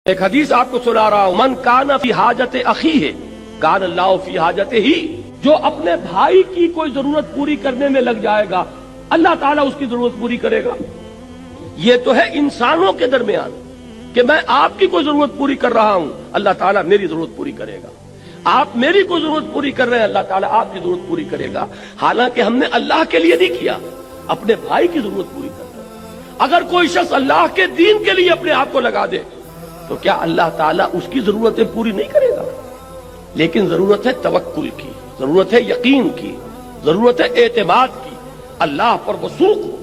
ایک حدیث آپ کو سنا رہا ہوں، من کان فی حاجت اخیہ کان اللہ فی حاجتہ ہی، جو اپنے بھائی کی کوئی ضرورت پوری کرنے میں لگ جائے گا اللہ تعالیٰ اس کی ضرورت پوری کرے گا۔ یہ تو ہے انسانوں کے درمیان کہ میں آپ کی کوئی ضرورت پوری کر رہا ہوں، اللہ تعالیٰ میری ضرورت پوری کرے گا۔ آپ میری کوئی ضرورت پوری کر رہے ہیں، اللہ تعالیٰ آپ کی ضرورت پوری کرے گا۔ حالانکہ ہم نے اللہ کے لیے نہیں کیا، اپنے بھائی کی ضرورت پوری کر رہے ہیں۔ اگر کوئی شخص اللہ کے دین کے لیے اپنے آپ کو لگا دے تو کیا اللہ تعالیٰ اس کی ضرورتیں پوری نہیں کرے گا؟ لیکن ضرورت ہے توکل کی، ضرورت ہے یقین کی، ضرورت ہے اعتماد کی، اللہ پر وثوق ہو۔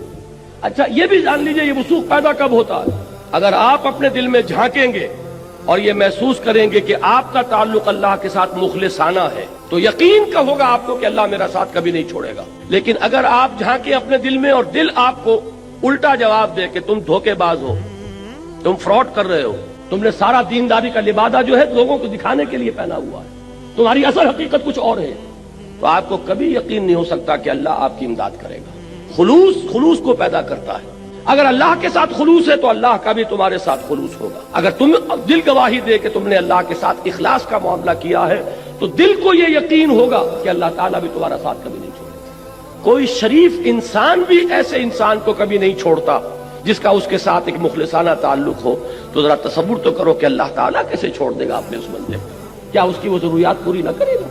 اچھا یہ بھی جان لیجئے یہ وثوق پیدا کب ہوتا ہے؟ اگر آپ اپنے دل میں جھانکیں گے اور یہ محسوس کریں گے کہ آپ کا تعلق اللہ کے ساتھ مخلصانہ ہے تو یقین کا ہوگا آپ کو کہ اللہ میرا ساتھ کبھی نہیں چھوڑے گا۔ لیکن اگر آپ جھانکیں اپنے دل میں اور دل آپ کو الٹا جواب دے کہ تم دھوکے باز ہو، تم فراڈ کر رہے ہو، تم نے سارا دینداری کا لبادہ جو ہے لوگوں کو دکھانے کے لیے پہنا ہوا ہے، تمہاری اصل حقیقت کچھ اور ہے، تو آپ کو کبھی یقین نہیں ہو سکتا کہ اللہ آپ کی امداد کرے گا۔ خلوص کو پیدا کرتا ہے۔ اگر اللہ کے ساتھ خلوص ہے تو اللہ کا بھی تمہارے ساتھ خلوص ہوگا۔ اگر تم دل گواہی دے کہ تم نے اللہ کے ساتھ اخلاص کا معاملہ کیا ہے تو دل کو یہ یقین ہوگا کہ اللہ تعالیٰ بھی تمہارا ساتھ کبھی نہیں چھوڑے گا۔ کوئی شریف انسان بھی ایسے انسان کو کبھی نہیں چھوڑتا جس کا اس کے ساتھ ایک مخلصانہ تعلق ہو۔ تو ذرا تصور تو کرو کہ اللہ تعالیٰ کیسے چھوڑ دے گا اپنے اس بندے کو؟ کیا اس کی وہ ضروریات پوری نہ کرے گا؟